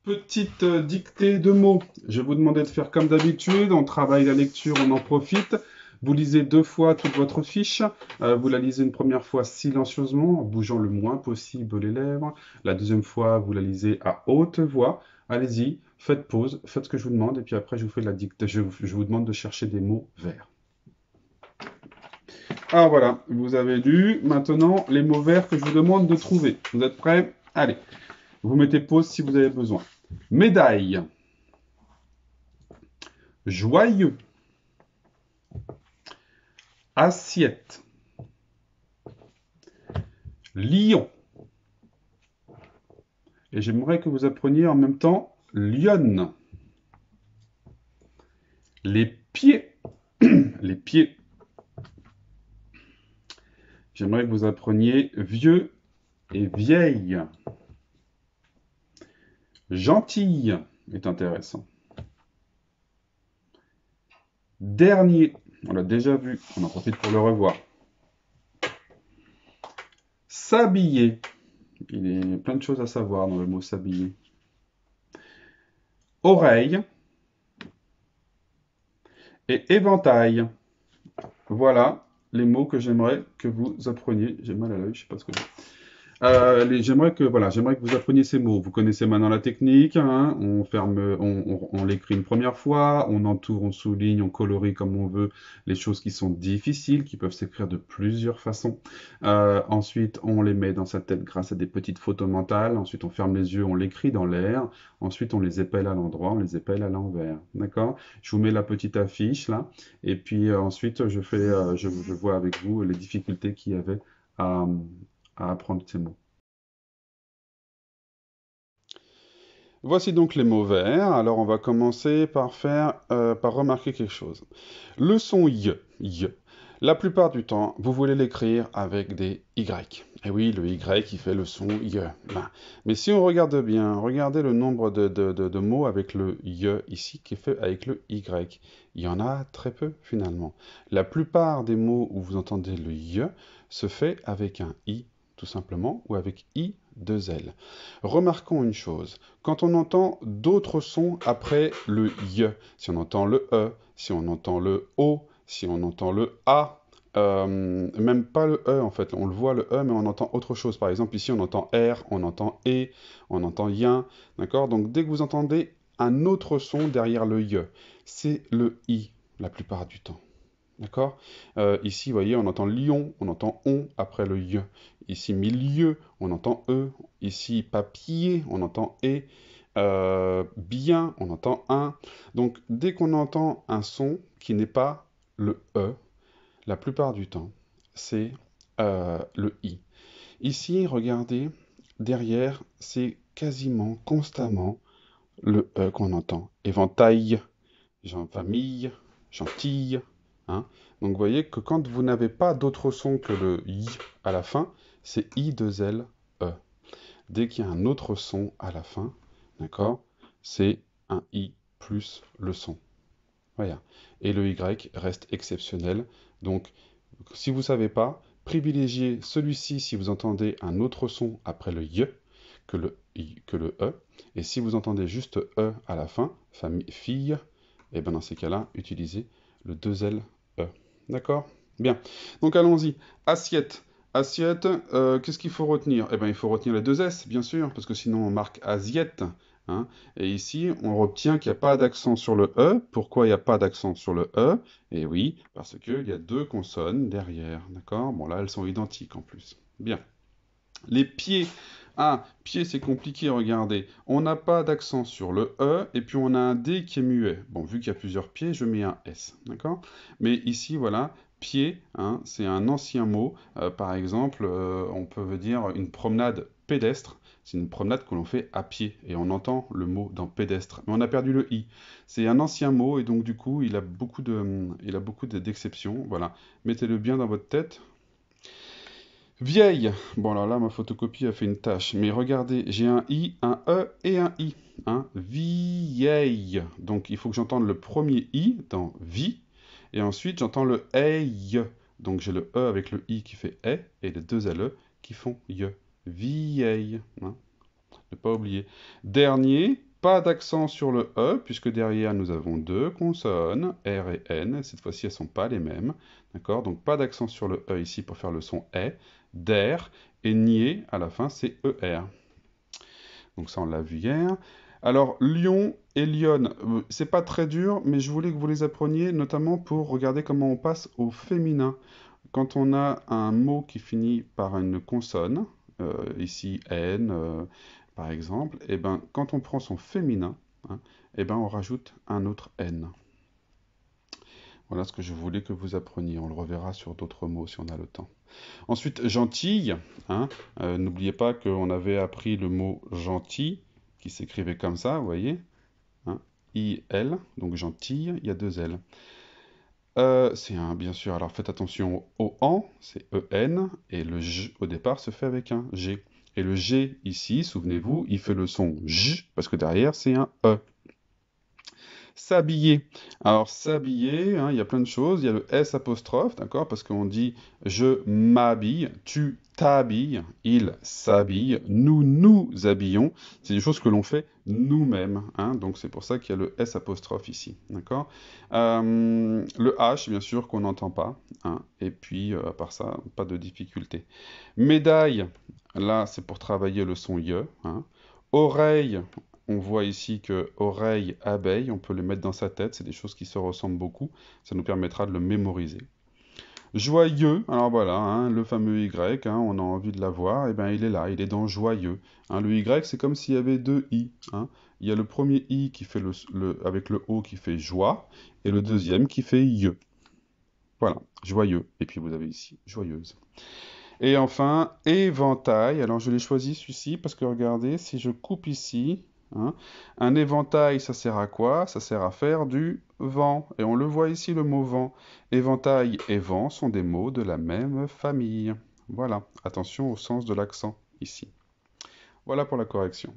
Petite dictée de mots. Je vais vous demander de faire comme d'habitude. On travaille la lecture, on en profite. Vous lisez 2 fois toute votre fiche. Vous la lisez une première fois silencieusement, en bougeant le moins possible les lèvres. La deuxième fois, vous la lisez à haute voix. Allez-y, faites pause, faites ce que je vous demande, et puis après, je vous fais la dictée. Je vous demande de chercher des mots verts. Ah voilà, vous avez lu. Maintenant, les mots verts que je vous demande de trouver. Vous êtes prêts? Allez, vous mettez pause si vous avez besoin. Médaille. Joyeux. Assiette. Lion. Et j'aimerais que vous appreniez en même temps lionne. Les pieds. Les pieds. J'aimerais que vous appreniez vieux et vieille. Gentille est intéressant. Dernier. On l'a déjà vu. On en profite pour le revoir. S'habiller. Il y a plein de choses à savoir dans le mot s'habiller. Oreille. Et éventail. Voilà les mots que j'aimerais que vous appreniez. J'ai mal à l'œil, je sais pas ce que c'est. J'aimerais que vous appreniez ces mots. Vous connaissez maintenant la technique, hein, on ferme, on l'écrit une première fois, on entoure, on souligne, on colorie comme on veut les choses qui sont difficiles, qui peuvent s'écrire de plusieurs façons. Ensuite, on les met dans sa tête grâce à des petites photos mentales. Ensuite, on ferme les yeux, on l'écrit dans l'air. Ensuite, on les épelle à l'endroit, on les épelle à l'envers. D'accord? Je vous mets la petite affiche là, et puis ensuite, je vois avec vous les difficultés qu'il y avait à apprendre ces mots. Voici donc les mots verts. Alors on va commencer par par remarquer quelque chose. Le son y. La plupart du temps, vous voulez l'écrire avec des Y. Et oui, le Y, il fait le son y. Ben, mais si on regarde bien, regardez le nombre de mots avec le y ici qui est fait avec le Y. Il y en a très peu finalement. La plupart des mots où vous entendez le y se fait avec un I tout simplement, ou avec I, 2L. Remarquons une chose, quand on entend d'autres sons après le Y, si on entend le E, si on entend le O, si on entend le A, même pas le E en fait, on le voit le E, mais on entend autre chose. Par exemple, ici on entend R, on entend E, on entend yin, d'accord? Donc dès que vous entendez un autre son derrière le Y, c'est le I la plupart du temps. D'accord? Ici, vous voyez, on entend lion, on entend on après le y. Ici, milieu, on entend e. Ici, papier, on entend et. Bien, on entend un. Donc, dès qu'on entend un son qui n'est pas le e, la plupart du temps, c'est le i. Ici, regardez, derrière, c'est quasiment constamment le e qu'on entend. Éventail, famille, gentille. Hein. Donc vous voyez que quand vous n'avez pas d'autre son que le i à la fin, c'est i 2 l e. Dès qu'il y a un autre son à la fin, d'accord, c'est un i plus le son. Voilà. Et le y reste exceptionnel. Donc si vous ne savez pas, privilégiez celui-ci si vous entendez un autre son après le y que le e. Et si vous entendez juste e à la fin, fille, et bien dans ces cas-là, utilisez le 2L E. D'accord? Bien. Donc allons-y. Assiette. Assiette, qu'est-ce qu'il faut retenir? Eh bien, il faut retenir les 2S, bien sûr, parce que sinon on marque assiette. Hein. Et ici, on retient qu'il n'y a pas d'accent sur le E. Pourquoi il n'y a pas d'accent sur le E? Eh oui, parce qu'il y a 2 consonnes derrière. D'accord? Bon, là, elles sont identiques en plus. Bien. Les pieds. Ah, pied, c'est compliqué, regardez. On n'a pas d'accent sur le E, et puis on a un D qui est muet. Bon, vu qu'il y a plusieurs pieds, je mets un S, d'accord? Mais ici, voilà, pied, hein, c'est un ancien mot. Par exemple, on peut dire une promenade pédestre. C'est une promenade que l'on fait à pied, et on entend le mot dans pédestre. Mais on a perdu le I. C'est un ancien mot, et donc du coup, il a beaucoup d'exceptions. Voilà, mettez-le bien dans votre tête. Vieille. Bon, alors là, ma photocopie a fait une tâche. Mais regardez, j'ai un I, un E et un I. Hein. Vieille. Donc, il faut que j'entende le premier I dans vie. Et ensuite, j'entends le EI. Donc, j'ai le E avec le I qui fait E et les 2 LE qui font Y. Vieille. Hein. Ne pas oublier. Dernier. Pas d'accent sur le E, puisque derrière nous avons deux consonnes, R et N. Cette fois-ci, elles ne sont pas les mêmes. D'accord? Donc pas d'accent sur le E ici pour faire le son E. Der et nier à la fin, c'est ER. Donc ça, on l'a vu hier. Alors, Lyon et Lyon, c'est pas très dur, mais je voulais que vous les appreniez, notamment pour regarder comment on passe au féminin. Quand on a un mot qui finit par une consonne, ici N, par exemple, et ben, quand on prend son féminin, hein, et ben, on rajoute un autre N. Voilà ce que je voulais que vous appreniez. On le reverra sur d'autres mots si on a le temps. Ensuite, gentille. Hein, n'oubliez pas qu'on avait appris le mot gentil, qui s'écrivait comme ça, vous voyez. Hein, I-L, donc gentille, il y a deux L. C'est un, bien sûr. Alors faites attention au en, c'est E-N, et le J au départ se fait avec un G. Et le G ici, souvenez-vous, il fait le son J, parce que derrière c'est un E. S'habiller. Alors, s'habiller, hein, il y a plein de choses. Il y a le S apostrophe, d'accord? Parce qu'on dit je m'habille, tu t'habilles, il s'habille, nous nous habillons. C'est des choses que l'on fait nous-mêmes. Hein, donc, c'est pour ça qu'il y a le S apostrophe ici, d'accord? Le H, bien sûr, qu'on n'entend pas. Hein, et puis, à part ça, pas de difficulté. Médaille, là, c'est pour travailler le son ye. Hein. Oreille, on voit ici que oreille, abeille, on peut les mettre dans sa tête, c'est des choses qui se ressemblent beaucoup, ça nous permettra de le mémoriser. Joyeux, alors voilà, hein, le fameux Y, hein, on a envie de l'avoir, et bien il est là, il est dans joyeux. Hein, le Y, c'est comme s'il y avait deux I. Hein. Il y a le premier I qui fait avec le O qui fait joie, et le deuxième qui fait ye. Voilà, joyeux. Et puis vous avez ici, joyeuse. Et enfin, éventail. Alors je l'ai choisi celui-ci parce que regardez, si je coupe ici, hein, un éventail, ça sert à quoi? Ça sert à faire du vent. Et on le voit ici, le mot vent. Éventail et vent sont des mots de la même famille. Voilà, attention au sens de l'accent ici. Voilà pour la correction.